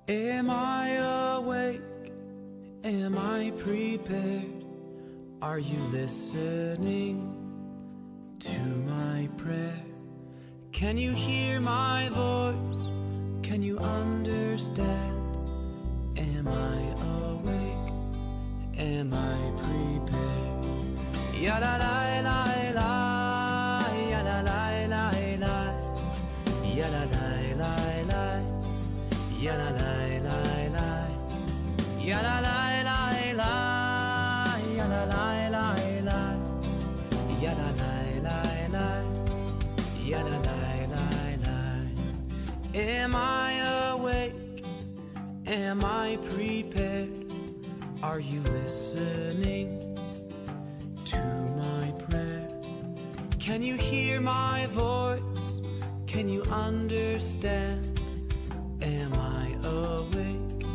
Am I awake? Am I prepared? Are you listening to my prayer? Can you hear my voice? Can you understand? Am I awake? Am I prepared? Ya la la la la, ya la la la la, ya la la la la, ya la la la la, ya la la la la, ya la la la la, ya la la la la, ya la la la la. Am I awake? Am I prepared? Are you listening to my prayer? Can you hear my voice? Can you understand? Am I awake?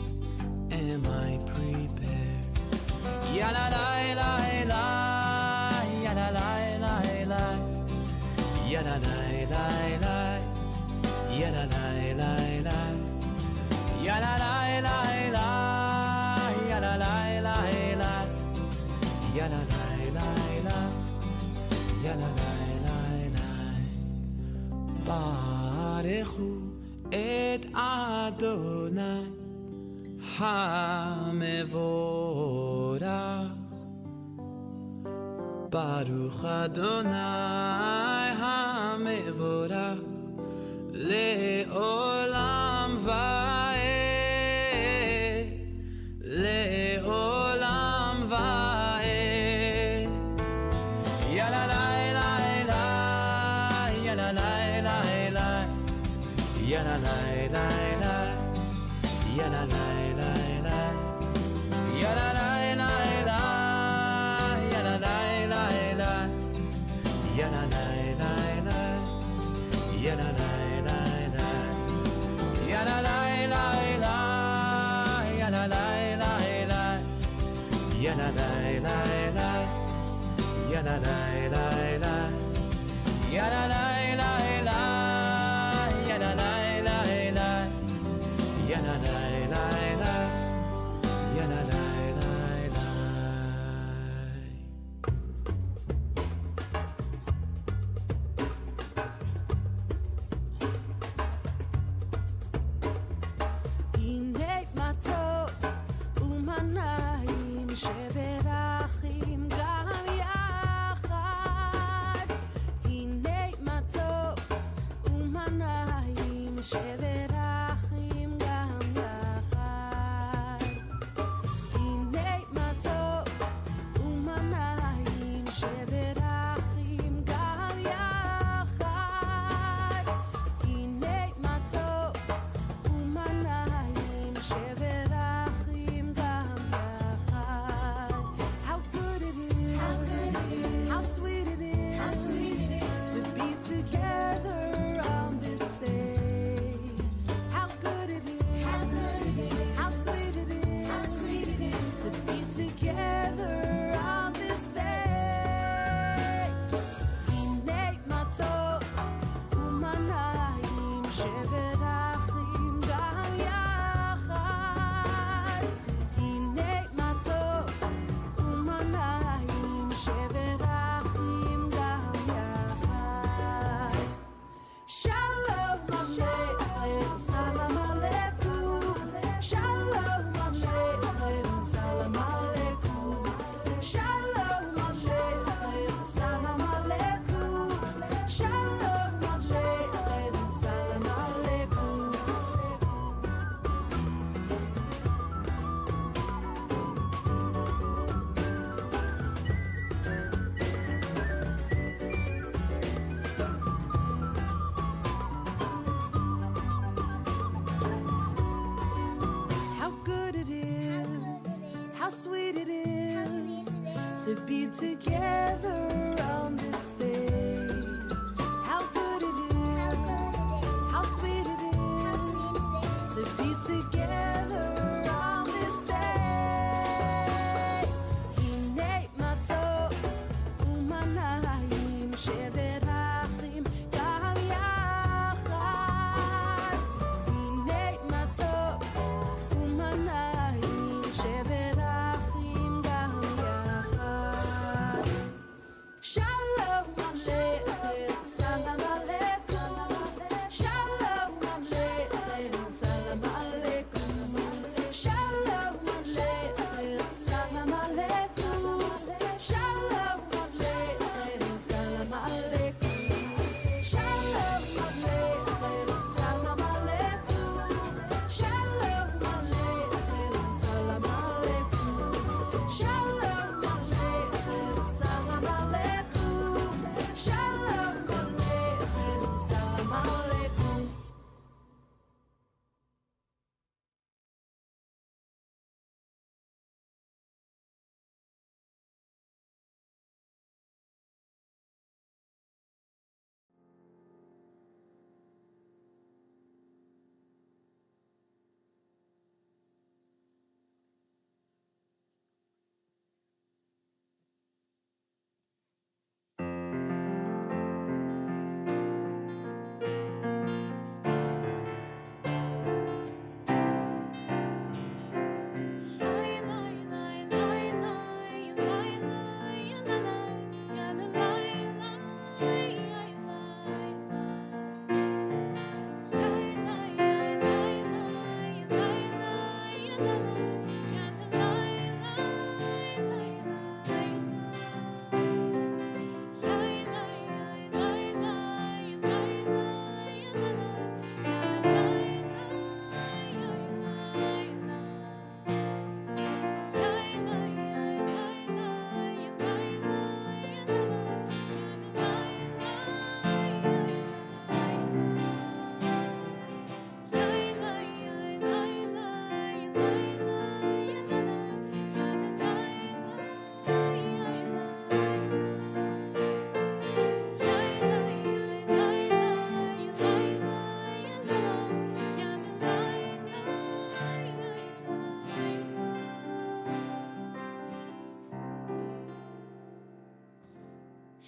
Am I prepared? Ya la la la la, ya la la la la, ya la la la la, ya la la la la, ya la la la la, ya la la la la, ya la la la la, ya la la la la. Barechu et Adonai HaMevorach. Baruch Adonai HaMevorach Le'olam va'ed, Le'olam va'ed. Ya la la la la, ya la la la la, ya la la la la, ya la la la la, ya la la la la, ya la la la la, ya la la la la, ya la la la la, ya la la la la, ya la la la la, ya la la la la, ya la la la la, ya la la la la, ya la la la la, ya la la la la, ya la la la la. הנה מה טוב ומה נעים שברחים גם יחד. הנה מה טוב ומה נעים שברחים גם יחד. הנה מה טוב ומה נעים שברחים גם יחד. הנה מה טוב ומה נעים שברחים גם יחד. How good it is, how sweet it is to be together on this day. How good it is, how sweet it is to be together on this day. הנה מה טוב ומה נעים שברחים גם יחד. הנה מה טוב ומה נעים שברחים גם יחד. שלום עליכם, סלאם עליכום. שלום עליכם, סלאם עליכום. שלום עליכם, סלאם עליכום. שלום עליכם, סלאם עליכום. How good it is, how sweet it is to be together on this day. How good it is, how sweet it is to be together on this day. הנה מה טוב ומה נעים שברחים גם יחד. הנה מה טוב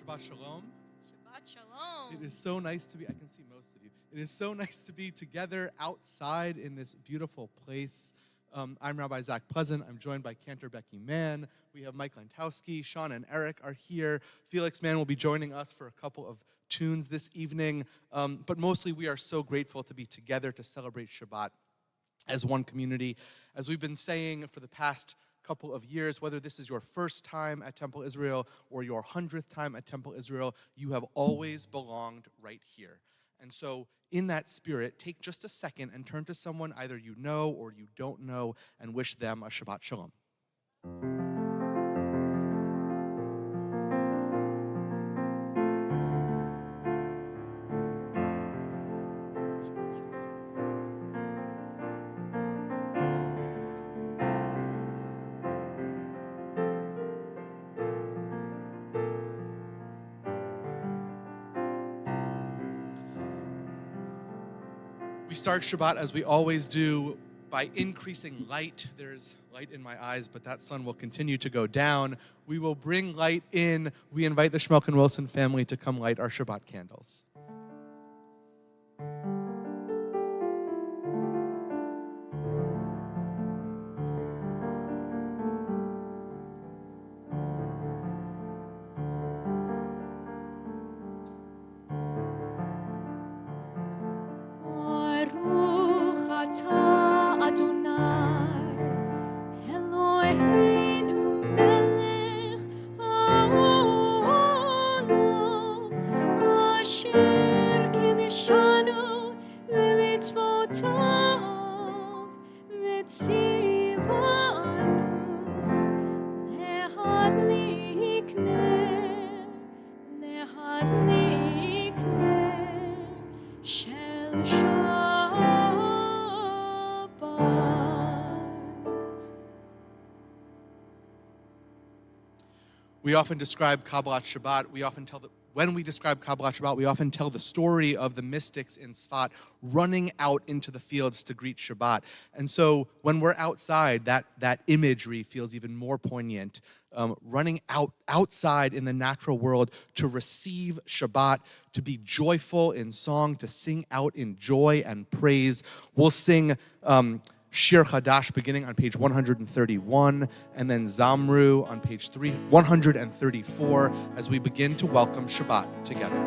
Shabbat Shalom. Shabbat Shalom. It is so nice to be, I can see most of you. It is so nice to be together outside in this beautiful place. I'm Rabbi Zach Pleasant. I'm joined by Cantor Becky Mann. We have Mike Lentowski. Sean and Eric are here. Felix Mann will be joining us for a couple of tunes this evening. But mostly we are so grateful to be together to celebrate Shabbat as one community. As we've been saying for the past couple of years, whether this is your first time at Temple Israel or your 100th time at Temple Israel, you have always belonged right here. And so in that spirit, take just a second and turn to someone either you know or you don't know and wish them a Shabbat Shalom. We start Shabbat, as we always do, by increasing light. There's light in my eyes, but that sun will continue to go down. We will bring light in. We invite the Schmelken Wilson family to come light our Shabbat candles. We often describe Kabbalat Shabbat. When we describe Kabbalat Shabbat, we often tell the story of the mystics in Tzfat running out into the fields to greet Shabbat. And so when we're outside, that imagery feels even more poignant. Running outside in the natural world to receive Shabbat, to be joyful in song, to sing out in joy and praise. We'll sing Shir Chadash beginning on page 131, and then Zamru on page 134 as we begin to welcome Shabbat together.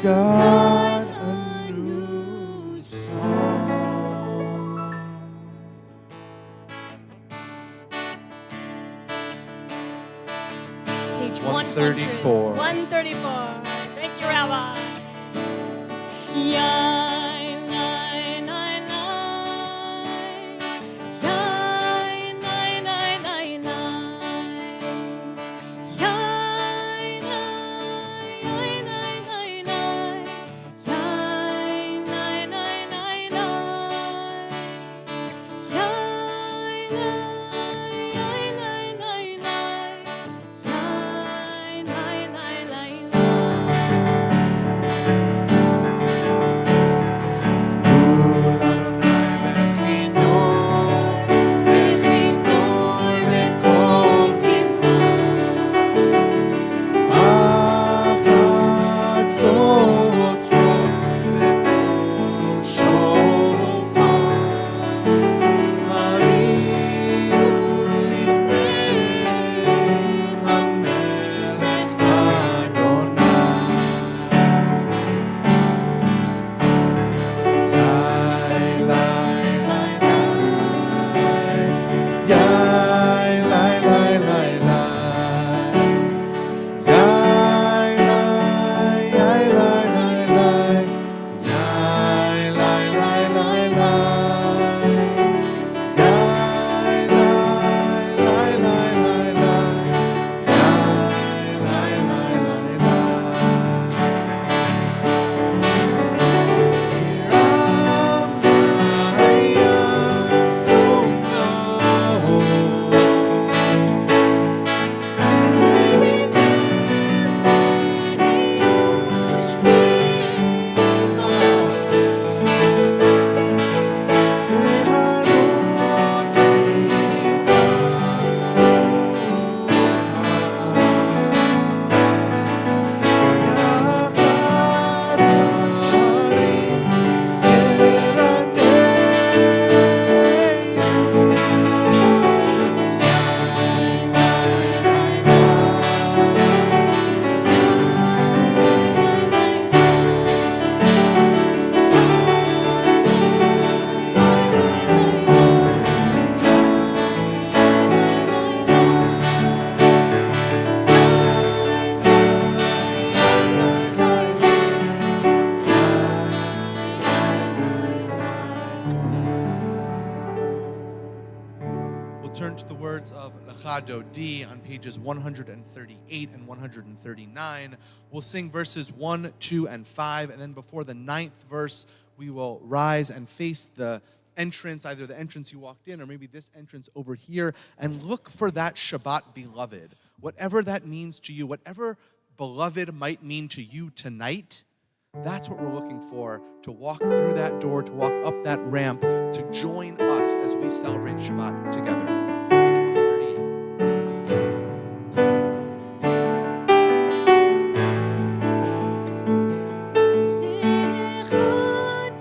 God a new song. Page 134. 134. Thank you, Rabbi. to the words of Lecha Dodi on pages 138 and 139. We'll sing verses 1, 2, and 5, and then before the 9th verse, we will rise and face the entrance, either the entrance you walked in or maybe this entrance over here, and look for that Shabbat beloved. Whatever that means to you, whatever beloved might mean to you tonight, that's what we're looking for, to walk through that door, to walk up that ramp, to join us as we celebrate Shabbat together. Page 138.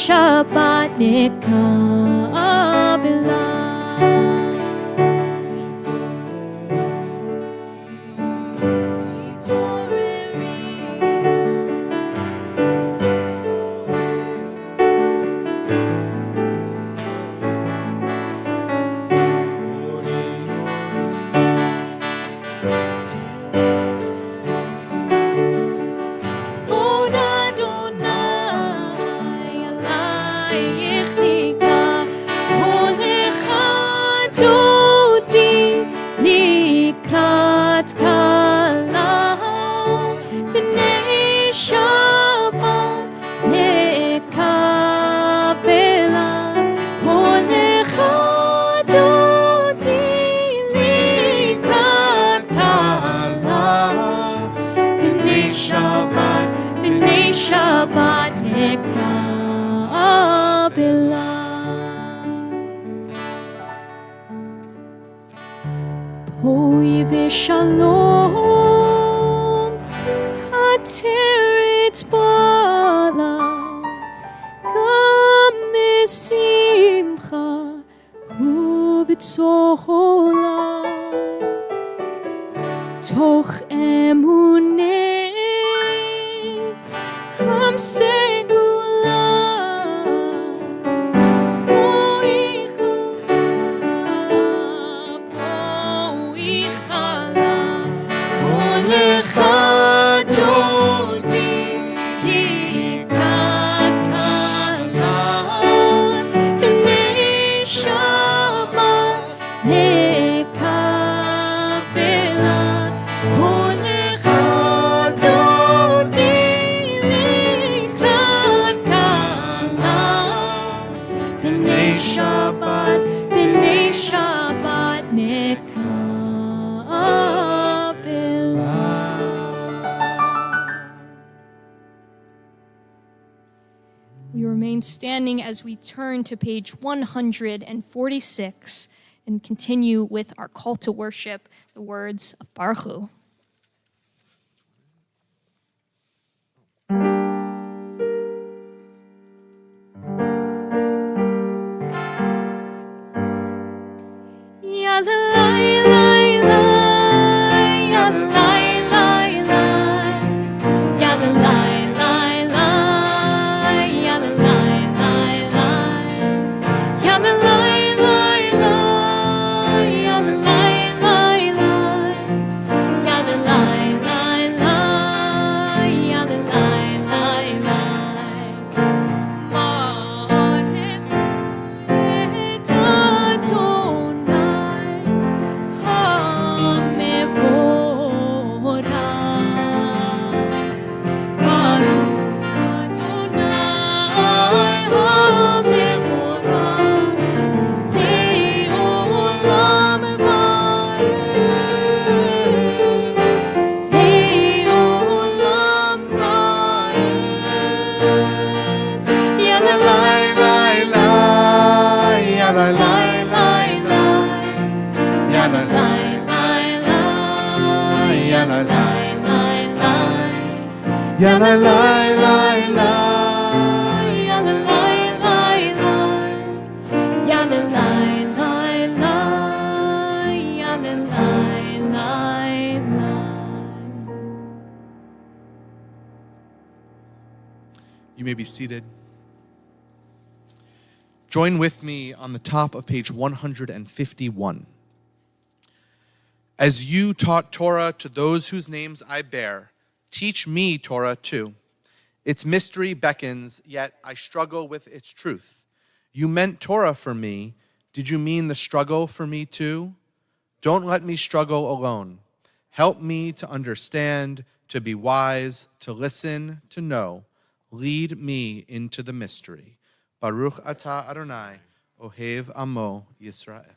Shabbat nekabela. Shabbat nekabela. Poi v'shalom hateret bala gam mesimcha uv'tzola toch emuneh Am segula poichala olecha dodi likrat kala b'nei Shabbat nekabela olecha dodi standing as we turn to page 146 and continue with our call to worship, the words of Baruch Hu. You may be seated. Join with me on the top of page 151. As you taught Torah to those whose names I bear, teach me Torah too. Its mystery beckons, yet I struggle with its truth. You meant Torah for me. Did you mean the struggle for me too? Don't let me struggle alone. Help me to understand, to be wise, to listen, to know. Lead me into the mystery. Baruch atah Adonai, Ohev Amo Yisrael.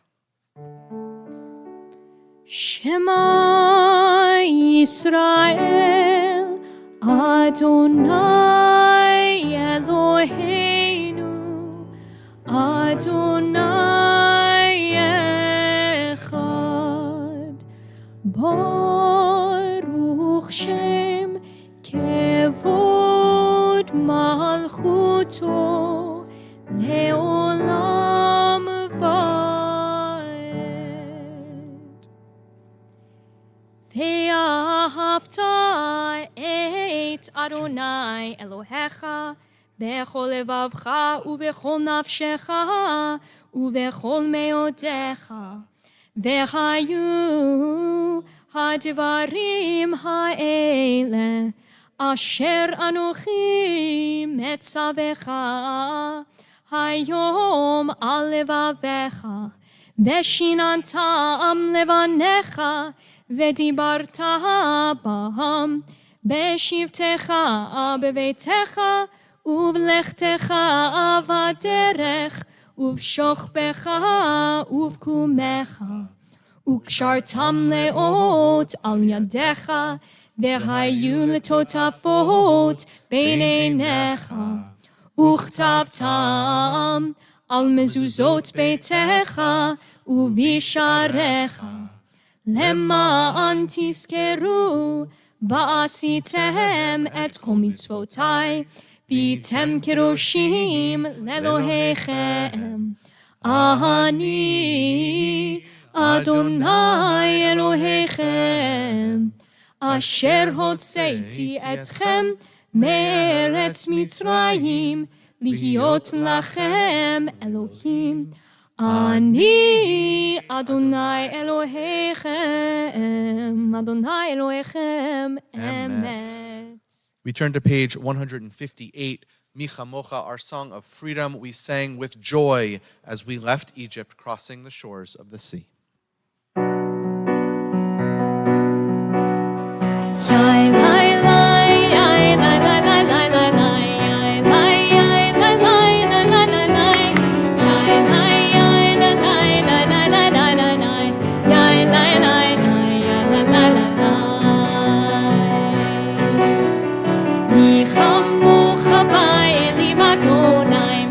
Shema Yisrael, Adonai Eloheinu, Adonai Echad, Baruch Shem Kevod Malchuto, Leolam Vaed. Ve'ahavta et Adonai Elohecha bechol levavcha uvechol nafshecha uvechol meodecha ve'hayu hadvarim ha'ele asher anochi metzavecha hayom al levavecha veshinantam levanecha vedibarta baham beshivtecha bevetecha uvlechtecha avaderech uvshochbecha uvkumecha ukshartam leot al yadecha vehayu letotafot beinenecha Uchtavtam al mezuzot beitecha uvisharecha lema'an tiskeru va'asitem et kol mitzvotai v'item keroshim lelohechem Ani Adonai Elohechem asher hotzeiti etchem Meretz Mitzrayim, Lihiot Lachem Elohim. Ani Adonai Elohechem, Adonai Elohechem, Emet. We turn to page 158, Micha Mocha, our song of freedom we sang with joy as we left Egypt, crossing the shores of the sea. Micha Mocha ba'elim Adonai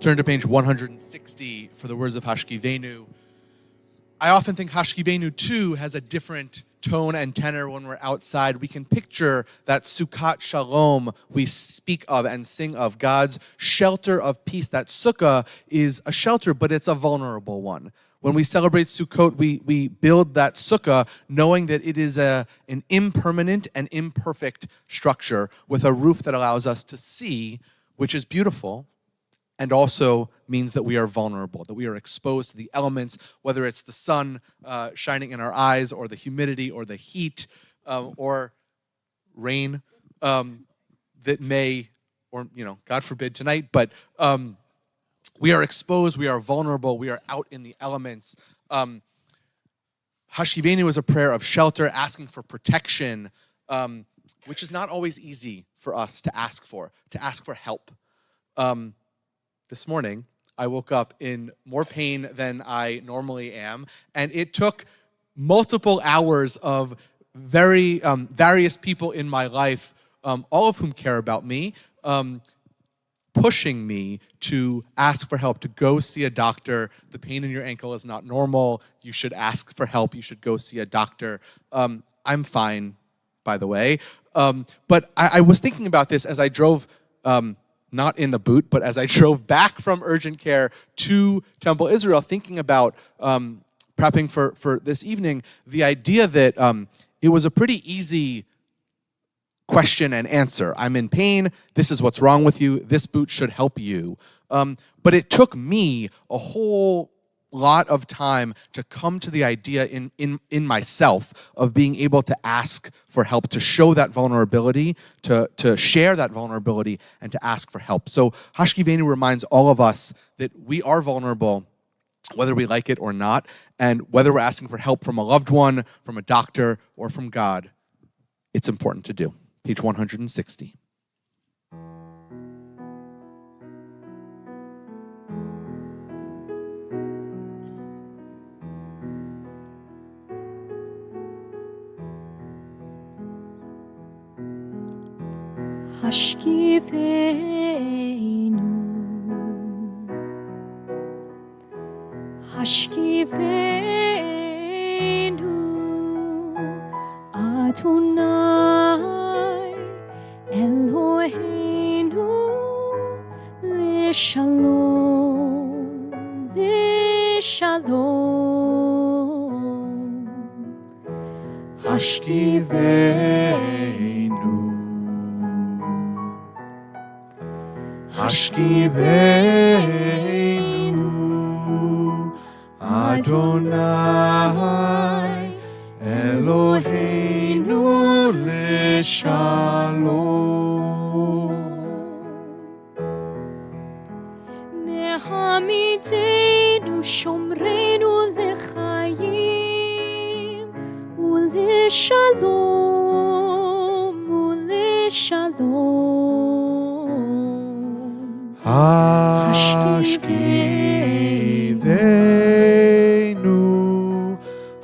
turn to page 160 for the words of Hashkivenu. I often think Hashkivenu too has a different tone and tenor when we're outside. We can picture that Sukkot Shalom we speak of and sing of, God's shelter of peace. That sukkah is a shelter, but it's a vulnerable one. When we celebrate Sukkot, we build that sukkah knowing that it is an impermanent and imperfect structure with a roof that allows us to see, which is beautiful, and also means that we are vulnerable, that we are exposed to the elements, whether it's the sun shining in our eyes or the humidity or the heat or rain that may, or God forbid tonight, but we are exposed, we are vulnerable, we are out in the elements. Hashkivenu is a prayer of shelter, asking for protection, which is not always easy for us to ask for help. This morning, I woke up in more pain than I normally am, and it took multiple hours of various people in my life, all of whom care about me, pushing me to ask for help, to go see a doctor. The pain in your ankle is not normal. You should ask for help. You should go see a doctor. I'm fine, by the way. But I was thinking about this as I drove, not in the boot, but as I drove back from urgent care to Temple Israel, thinking about prepping for this evening, the idea that it was a pretty easy question and answer. I'm in pain. This is what's wrong with you. This boot should help you. But it took me a whole lot of time to come to the idea in myself of being able to ask for help, to show that vulnerability, to share that vulnerability, and to ask for help. So Hashkivenu reminds all of us that we are vulnerable, whether we like it or not, and whether we're asking for help from a loved one, from a doctor, or from God, it's important to do. Page 160. Hashkivenu, Hashkivenu, Adonai, Eloheinu, Lishalom, Lishalom, Hashkivenu, Hashkivenu, Adonai, Eloheinu, Lishalom. Mehamidenu, Shomrenu, Lechayim, Ulishalom, Ulishalom. Hashkivenu,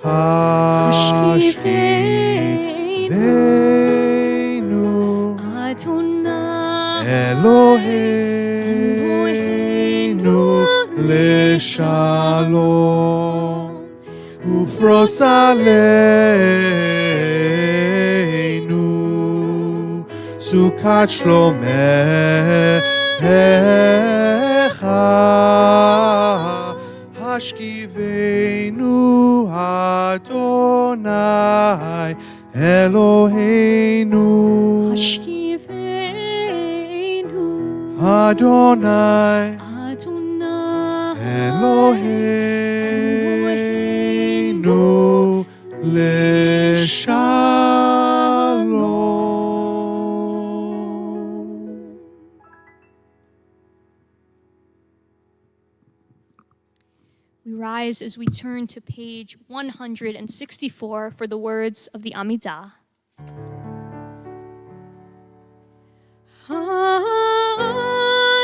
Hashkivenu, Adonai, Eloheinu, Lishalom, Ufros aleinu, Sukkot Shlomecha, Hashkivenu, Adonai, Eloheinu, Hashkivenu, Adonai, Adonai, Eloheinu, Lishalom. We rise as we turn to page 164 for the words of the Amida.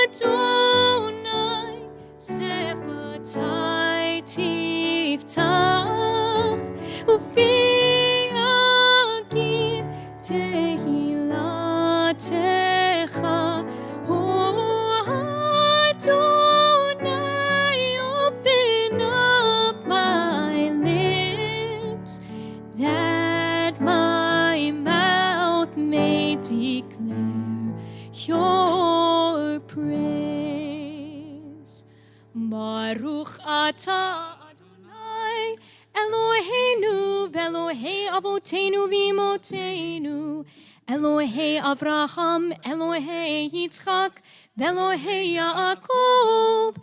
Adonai, Sefatai Tiftach, Ufi Agir Tehilatecha, O Adonai. Eloheinu ve'Elohei avotenu v'imotenu, Elohei Avraham, Elohei Yitzchak, ve'Elohei Yaakov,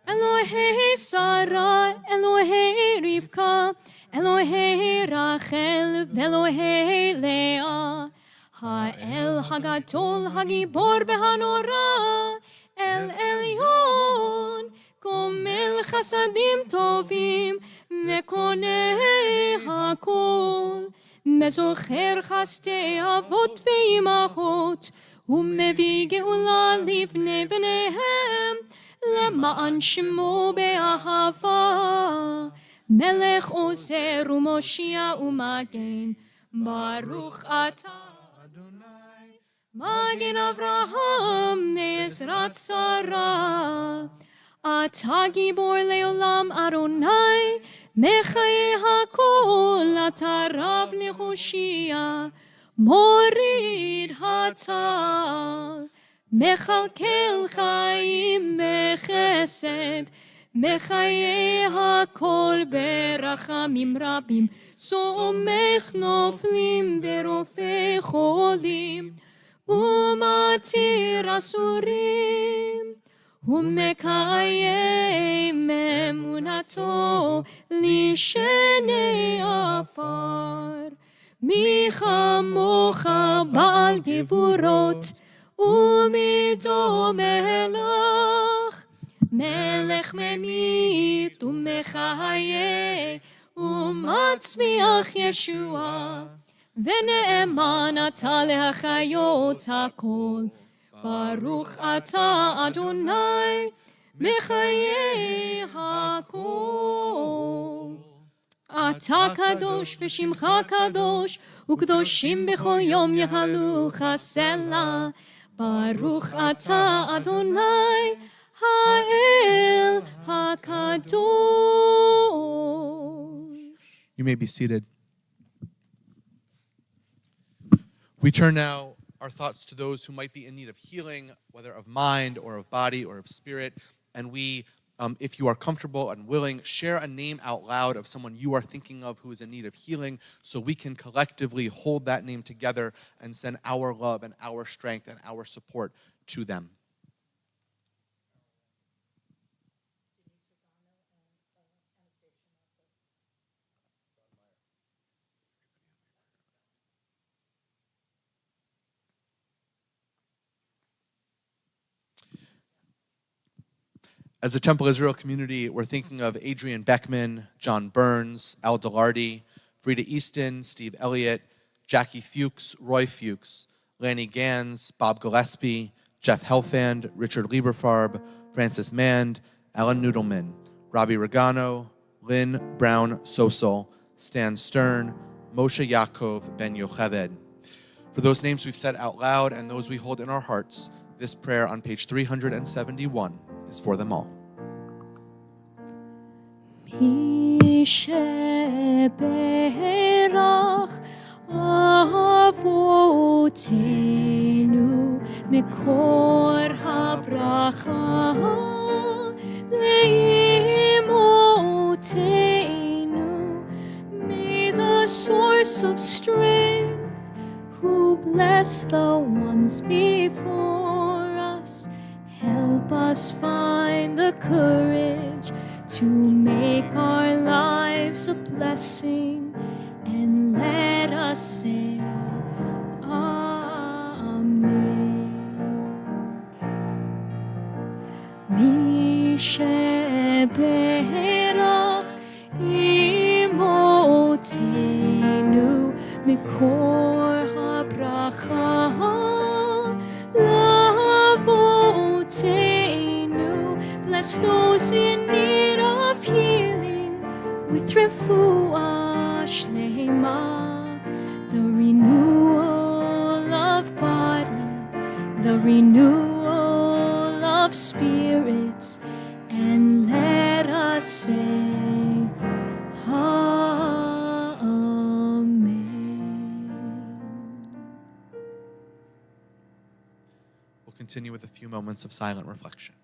Elohei Sarah, Elohei Rivka, Elohei Rachel, ve'Elohei Leah, Ha'el Hagadol Hagibor ve'Hanora, El Elyon, Gomel Chasadim Tovim, Mekonei Hakol, Mezocher Chasdei Avot ve'Imachot, Umevii Geula Livnei Bneihem, Lema'an Shemo be'ahava, Melech Ozer u'Moshia u'Magen, Baruch Atah Adonai, Magen Avraham me'ezrat Sarah, Atah Gibor le'olam Adonai, Mechaye hakol, Atah Rav le'choshia, Morid Hatal, Mechalkel Chaim Bechesed, Mechaye hakol berachamim rabim, Somech noflim berofei cholim, Umatir asurim, Umekayem emunato lishenei afar. Mi chamocha ba'al gevurot, umido melech, melech memit umechaye, umatzmiach Yeshua, vene'eman ata lehachayot hakol, Baruch ata Adonai, mechaye hakol. Ata kadosh v'shimcha kadosh, u'kdoshim b'chol yom yechalu chasela. Baruch ata Adonai, ha'el hakadosh. You may be seated. We turn now our thoughts to those who might be in need of healing, whether of mind or of body or of spirit. And we, if you are comfortable and willing, share a name out loud of someone you are thinking of who is in need of healing, so we can collectively hold that name together and send our love and our strength and our support to them. As a Temple Israel community, we're thinking of Adrian Beckman, John Burns, Al Delardi, Frida Easton, Steve Elliott, Jackie Fuchs, Roy Fuchs, Lanny Gans, Bob Gillespie, Jeff Helfand, Richard Lieberfarb, Francis Mand, Alan Noodleman, Robbie Regano, Lynn Brown Sosol, Stan Stern, Moshe Yaakov Ben Yocheved. For those names we've said out loud and those we hold in our hearts, this prayer on page 371 is for them all. Misheberach avotenu mekor habracha leimotenu. May the source of strength, who bless the ones before us, help us find the courage to make our lives a blessing, and let us say Amen. Misheberach imotenu mikor habracha lavotenu. Bless those in need of healing with refuah shlema, the renewal of body, the renewal of spirits, and let us say Amen. We'll continue with a few moments of silent reflection.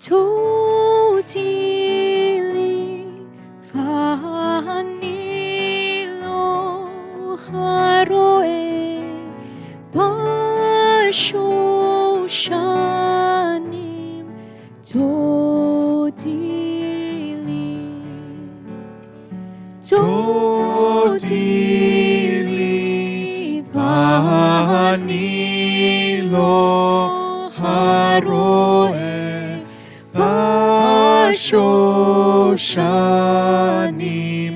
Totili vanilo haroe bashoshanim Totili vanilo haroe bashoshanim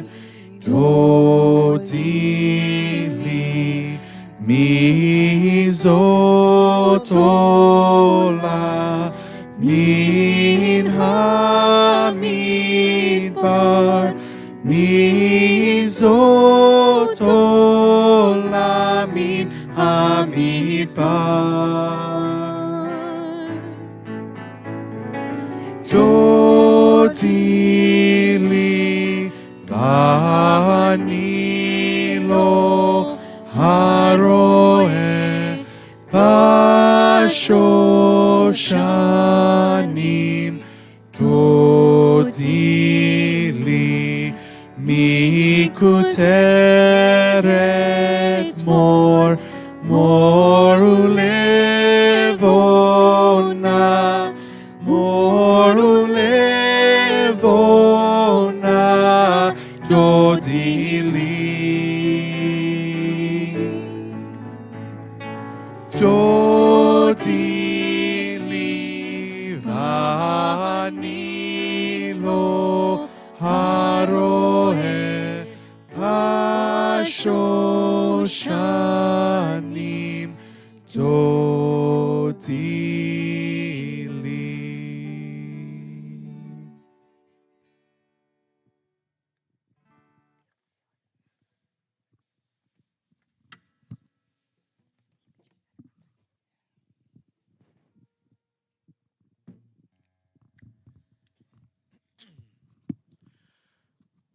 totili mizotola min hamidbar mizotola min hamidbar totili vanilo haroe bashoshanim totili mikuteret morulevona dodili vanilo haroe bashoshanim totili.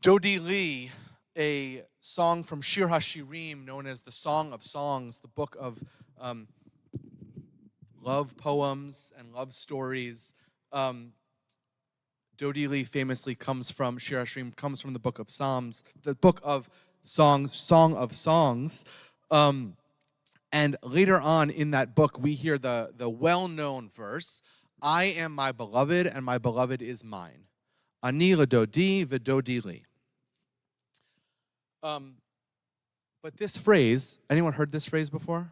Dodi Li, a song from Shir HaShirim, known as the Song of Songs, the book of love poems and love stories. Dodi Li famously comes from, Shir HaShirim comes from the book of Psalms, the book of songs, Song of Songs. And later on in that book, we hear the well-known verse, I am my beloved and my beloved is mine. Ani ledodi v'dodi li. But this phrase, anyone heard this phrase before?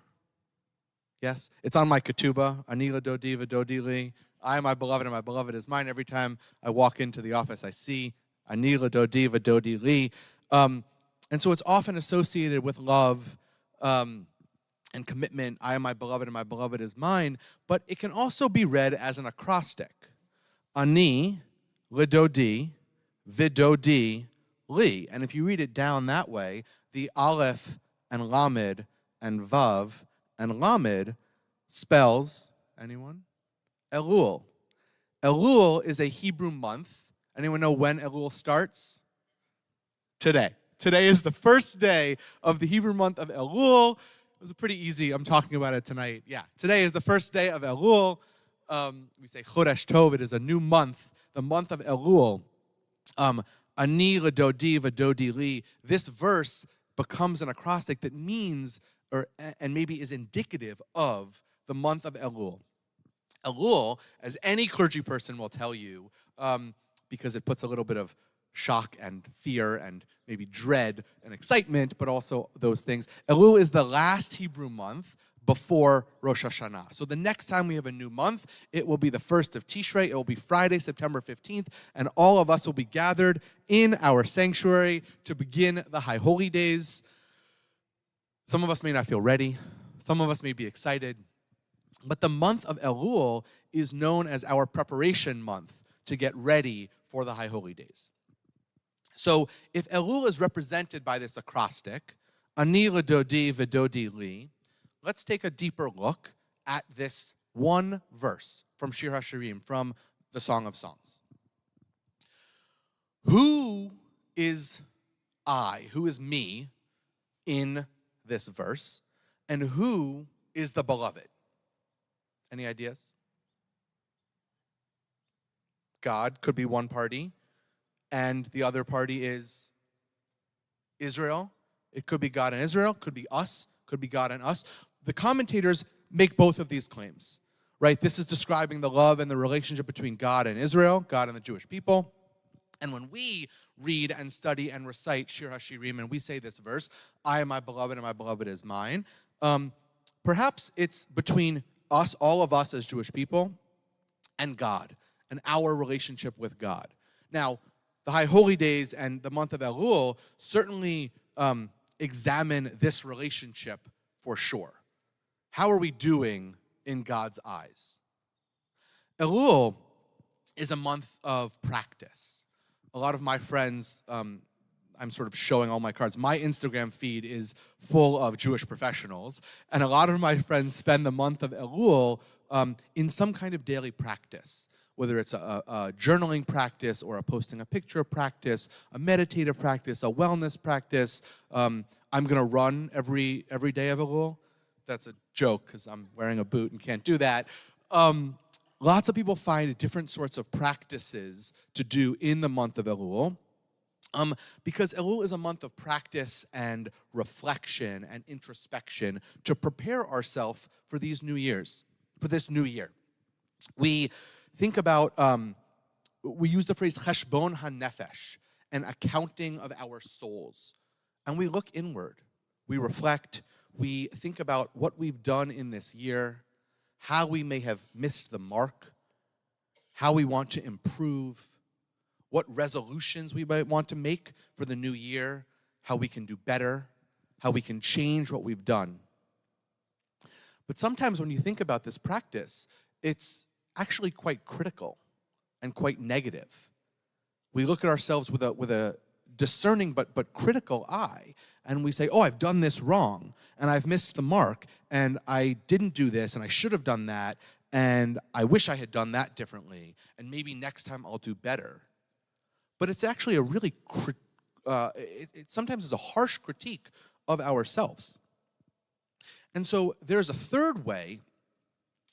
Yes? It's on my ketubah, Ani ledodi v'dodi li. I am my beloved and my beloved is mine. Every time I walk into the office, I see Ani ledodi v'dodi li. And so it's often associated with love and commitment. I am my beloved and my beloved is mine. But it can also be read as an acrostic. Ani ledodi v'dodi li. And if you read it down that way, the aleph and lamed and vav and lamed spells, anyone? Elul. Elul is a Hebrew month. Anyone know when Elul starts? Today. Today is the first day of the Hebrew month of Elul. It was pretty easy. I'm talking about it tonight. Yeah, today is the first day of Elul. We say Chodesh Tov. It is a new month, the month of Elul. Ani ledodi v'dodi li. This verse becomes an acrostic that means, and maybe is indicative of, the month of Elul. Elul, as any clergy person will tell you, because it puts a little bit of shock and fear and maybe dread and excitement, but also those things. Elul is the last Hebrew month before Rosh Hashanah. So the next time we have a new month, it will be the 1st of Tishrei. It will be Friday, September 15th, and all of us will be gathered in our sanctuary to begin the High Holy Days. Some of us may not feel ready. Some of us may be excited. But the month of Elul is known as our preparation month to get ready for the High Holy Days. So if Elul is represented by this acrostic, Ani ledodi v'dodi li, let's take a deeper look at this one verse from Shir HaShirim, from the Song of Songs. Who is I, who is me in this verse, and who is the beloved? Any ideas? God could be one party, and the other party is Israel. It could be God and Israel, could be us, could be God and us. The commentators make both of these claims, right? This is describing the love and the relationship between God and Israel, God and the Jewish people. And when we read and study and recite Shir HaShirim, and we say this verse, I am my beloved and my beloved is mine, perhaps it's between us, all of us as Jewish people, and God, and our relationship with God. Now, the High Holy Days and the month of Elul certainly examine this relationship for sure. How are we doing in God's eyes? Elul is a month of practice. A lot of my friends, I'm sort of showing all my cards. My Instagram feed is full of Jewish professionals, and a lot of my friends spend the month of Elul in some kind of daily practice, whether it's a journaling practice or a posting a picture practice, a meditative practice, a wellness practice. I'm going to run every day of Elul. That's a joke because I'm wearing a boot and can't do that. Lots of people find different sorts of practices to do in the month of Elul. Because Elul is a month of practice and reflection and introspection to prepare ourselves for these new years, for this new year. We think about, we use the phrase cheshbon hanefesh, an accounting of our souls. And we look inward, we reflect, we think about what we've done in this year, how we may have missed the mark, how we want to improve, what resolutions we might want to make for the new year, how we can do better, how we can change what we've done. But sometimes when you think about this practice, it's actually quite critical and quite negative. We look at ourselves with a discerning but critical eye, and we say, oh, I've done this wrong, and I've missed the mark, and I didn't do this, and I should have done that, and I wish I had done that differently, and maybe next time I'll do better. But it's actually a really, it sometimes is a harsh critique of ourselves. And so there's a third way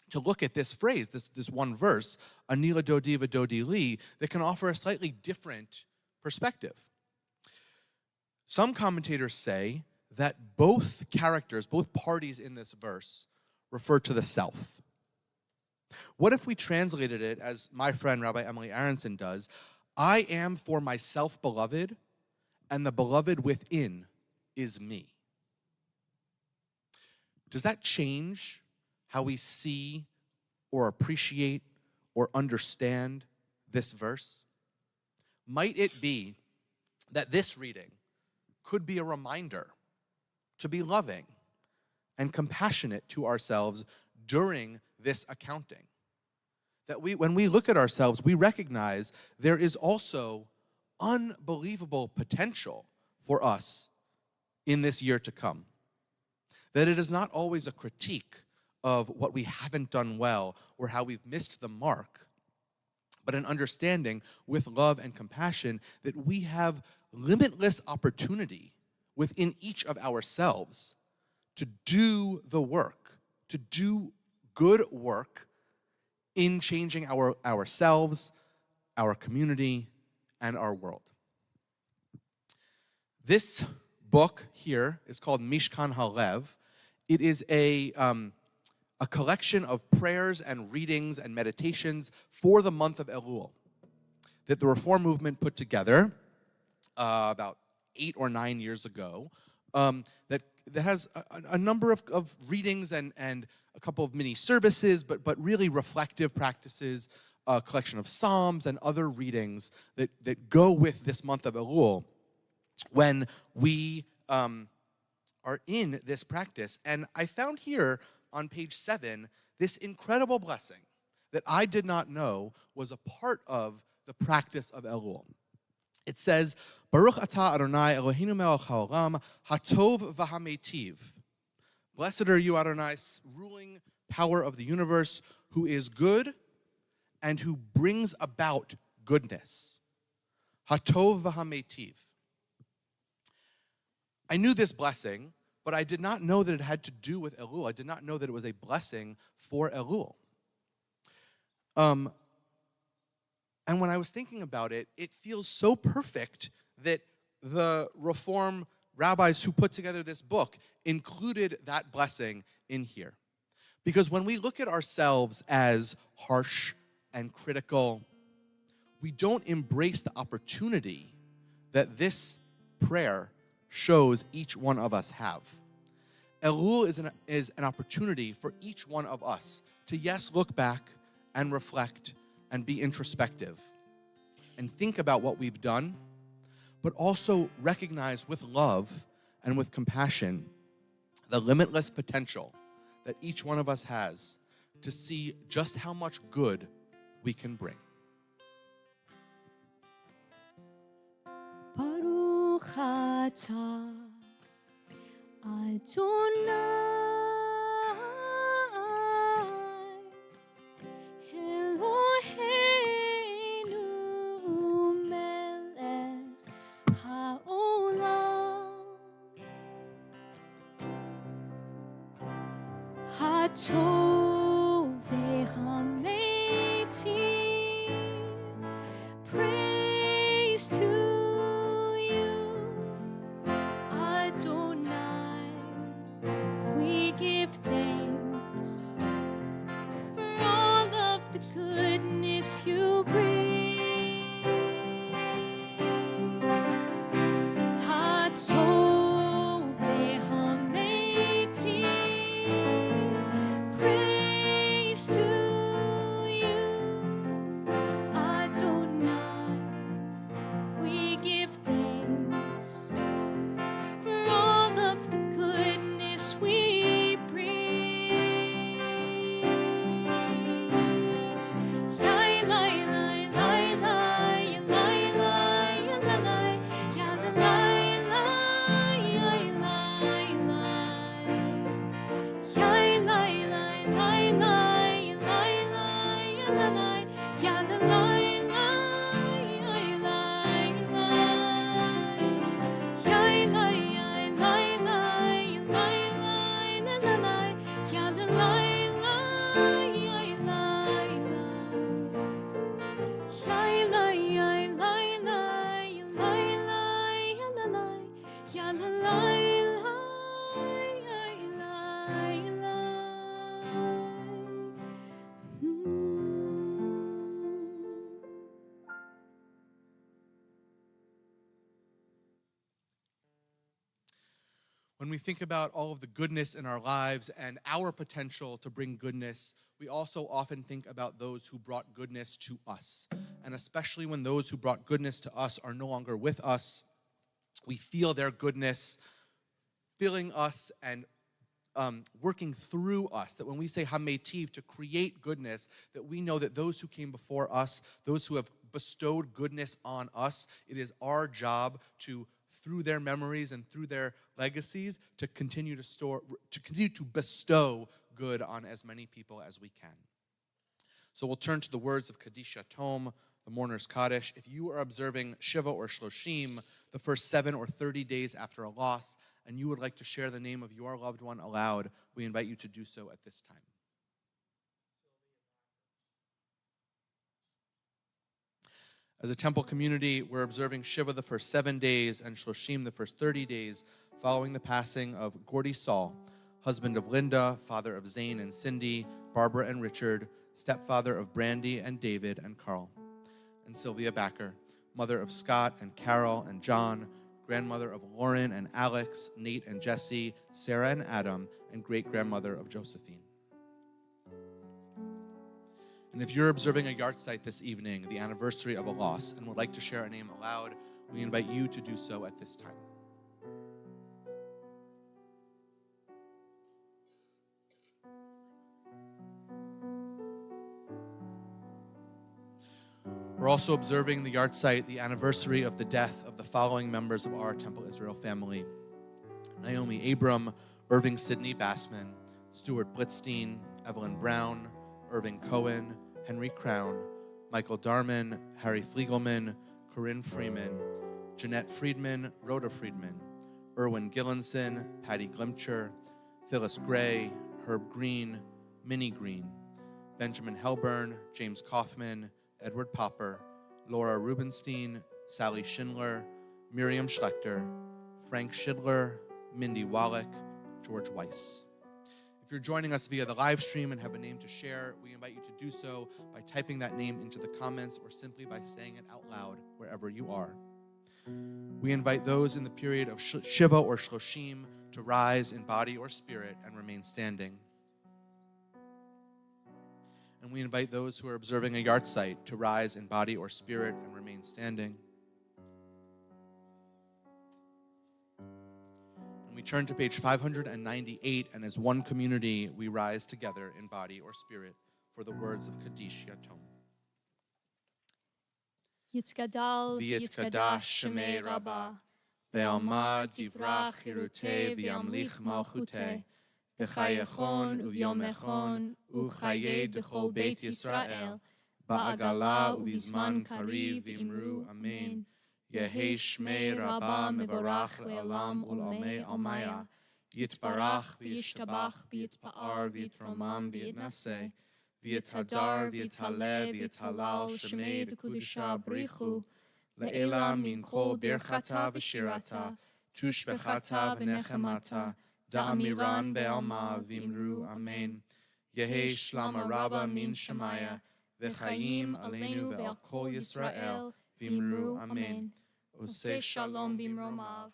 to look at this phrase, this one verse, Anila Dodi V'Dodi Li, that can offer a slightly different perspective. Some commentators say that both characters, both parties in this verse, refer to the self. What if we translated it as my friend Rabbi Emily Aronson does, I am for myself beloved, and the beloved within is me. Does that change how we see or appreciate or understand this verse? Might it be that this reading could be a reminder to be loving and compassionate to ourselves during this accounting? That when we look at ourselves, we recognize there is also unbelievable potential for us in this year to come. That it is not always a critique of what we haven't done well or how we've missed the mark, but an understanding with love and compassion that we have limitless opportunity within each of ourselves to do the work, to do good work in changing ourselves, our community, and our world. This book here is called Mishkan Halev. It is a collection of prayers and readings and meditations for the month of Elul that the Reform movement put together about 8 or 9 years ago, that has a number of readings and a couple of mini services, but really reflective practices, a collection of psalms and other readings that go with this month of Elul when we are in this practice. And I found here on page 7 this incredible blessing that I did not know was a part of the practice of Elul. It says, Baruch atah Adonai Eloheinu melech haolam, hatov v'hametiv. Blessed are you, Adonai, ruling power of the universe, who is good and who brings about goodness. Hatov v'hametiv. I knew this blessing, but I did not know that it had to do with Elul. I did not know that it was a blessing for Elul. And when I was thinking about it, it feels so perfect that the Reform rabbis who put together this book included that blessing in here. Because when we look at ourselves as harsh and critical, we don't embrace the opportunity that this prayer shows each one of us have. Elul is an opportunity for each one of us to, yes, look back and reflect and be introspective and think about what we've done, but also recognize with love and with compassion the limitless potential that each one of us has to see just how much good we can bring. Baruch atah Adonai Eloheinu melech haolam hatov ve'hametim. Praise to you, Adonai. We give thanks for all of the goodness you bring. Hatov ve'hametim. Praise to you, Adonai. We give thanks for all of the goodness we bring. Lai, lai, lai, lai, lai, lai, lai, la, lai, ya, la, lai, lai, lai, lai, lai. Lai, lai, lai, lai, lai, lai, lai, la, lai, ya, la, lai, lai, lai, lai, lai. Lai, lai, lai, lai, lai, lai, la, lai, ya, la, lai, lai, lai, lai. Lai, lai, lai, lai, lai, lai, lai, la, lai, ya, la, lai, lai, lai, lai. When we think about all of the goodness in our lives and our potential to bring goodness, we also often think about those who brought goodness to us. And especially when those who brought goodness to us are no longer with us, we feel their goodness filling us and working through us. That when we say hametiv, to create goodness, that we know that those who came before us, those who have bestowed goodness on us, it is our job to, through their memories and through their legacies, to continue to bestow good on as many people as we can. So we'll turn to the words of Kadisha Tom, the mourner's Kaddish. If you are observing Shiva or Shloshim, the first 7 or 30 days after a loss, and you would like to share the name of your loved one aloud, we invite you to do so at this time. As a temple community, we're observing Shiva the first 7 days and Shloshim the first 30 days following the passing of Gordy Saul, husband of Linda, father of Zane and Cindy, Barbara and Richard, stepfather of Brandy and David and Carl, and Sylvia Backer, mother of Scott and Carol and John, grandmother of Lauren and Alex, Nate and Jesse, Sarah and Adam, and great-grandmother of Josephine. And if you're observing a yahrzeit this evening, the anniversary of a loss, and would like to share a name aloud, we invite you to do so at this time. We're also observing the yahrzeit, the anniversary of the death of the following members of our Temple Israel family: Naomi Abram, Irving Sidney Bassman, Stuart Blitzstein, Evelyn Brown, Irving Cohen, Henry Crown, Michael Darman, Harry Fliegelman, Corinne Freeman, Jeanette Friedman, Rhoda Friedman, Erwin Gillenson, Patty Glimcher, Phyllis Gray, Herb Green, Minnie Green, Benjamin Helburn, James Kaufman, Edward Popper, Laura Rubenstein, Sally Schindler, Miriam Schlechter, Frank Schidler, Mindy Wallach, George Weiss. If you're joining us via the live stream and have a name to share, we invite you to do so by typing that name into the comments or simply by saying it out loud wherever you are. We invite those in the period of Shiva or Shloshim to rise in body or spirit and remain standing. And we invite those who are observing a yahrzeit to rise in body or spirit and remain standing. And we turn to page 598, and as one community, we rise together in body or spirit for the words of Kaddish Yatom. Yitzgadal V'yitkadash Shemei Rabbah, Ve'alma divrach chirutei v'yamlich malchutei, B'chayechon uvyomechon u'chayei d'chol Beit Yisrael, Ba'agala u'vizman kariv v'imru Amen. Yehei Shmei Rabbah mevarach le'olam ul'amei almaya, Yitbarach v'yishtabach v'yitpa'ar v'yitromam v'yitnaseh, V'yitadar v'yitaleh v'yitalal Shemei d'kudusha brichu, Le'ela min kol birchata v'shirata, Tushbechata v'nechemata, Da'amiran be'alma v'imru Amen. Yehi shlama rabba min shemaya, V'chayim aleinu ve'al kol Yisrael, v'imru Amen. Oseh shalom b'imromav,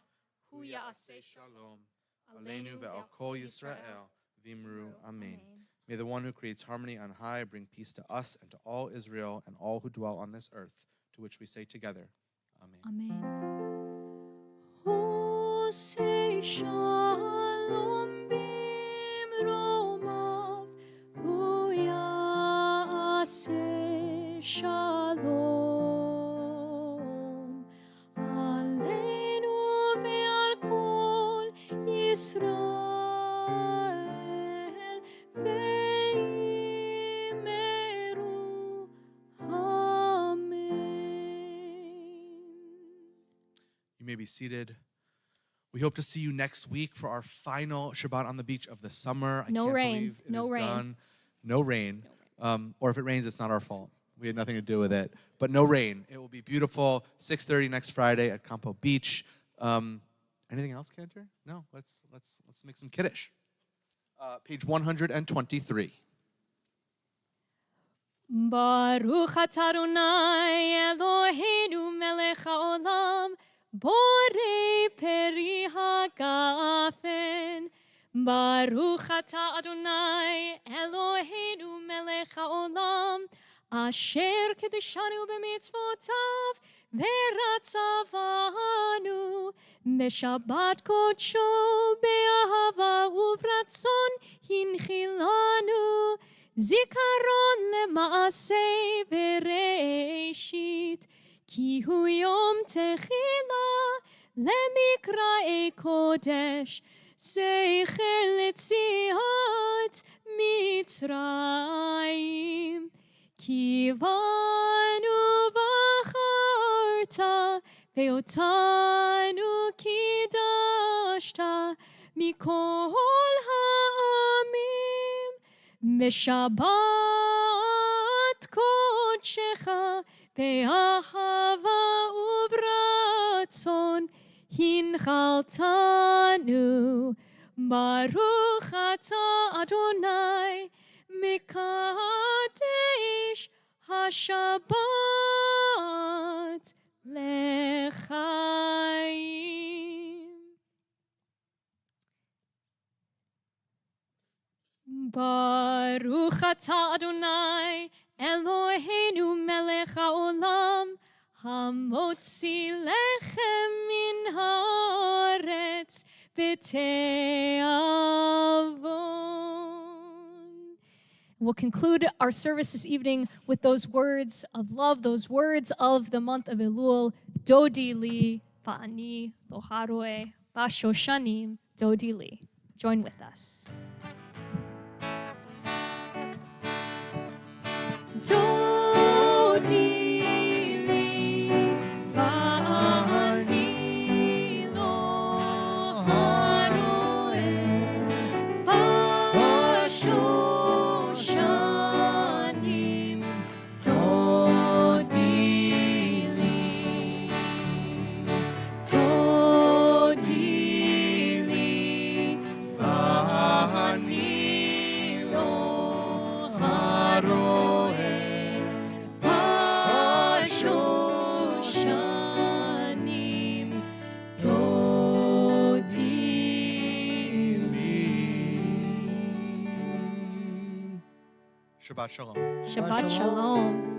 Hu ya'aseh shalom, aleinu ve'al kol Yisrael, v'imru Amen. May the one who creates harmony on high bring peace to us and to all Israel and all who dwell on this earth, to which we say together, Amen. Amen. Oseh shalom b'imromav, Hu ya'aseh shalom, aleinu ve'al kol Yisrael, ve'imeru Amen. You may be seated. We hope to see you next week for our final Shabbat on the beach of the summer. No I can't rain. believe it No is rain. done. No rain. Or if it rains, it's not our fault. We had nothing to do with it. But no rain. It will be beautiful. 6:30 next Friday at Campo Beach. Anything else, Cantor? No. Let's make some kiddush. Page 123. Baruch atah Adonai Eloheinu melech haolam, borei peri hagafen. Baruch atah Adonai Eloheinu melech haolam, asher kedeshanu b'mitzvotav v'ratzavanu b'shabbat kodsho be'ahava uvratzon hinchilanu. Zikaron lema'aseh v'reishit, ki hu yom techila lemikra'ei kodesh, zecher letziat Mitzrayim. Ki vanu v'acharta ve'otanu kidashta mikol ha'amim. Meshabbat kodshecha be'ahava uvratzon hinchaltanu. Baruch atah Adonai mekadesh hashabbat lechayim. Baruch atah Adonai Eloheinu melech haolam, hamotzi lechem min haaretz b'te'avon. We'll conclude our service this evening with those words of love, those words of the month of Elul, Dodi li va'ani lo haroeh b'shoshanim dodi li. Join with us. Dodi li va'ani lo haroeh b'shoshanim dodi Shabbat Shalom. Shabbat Shalom.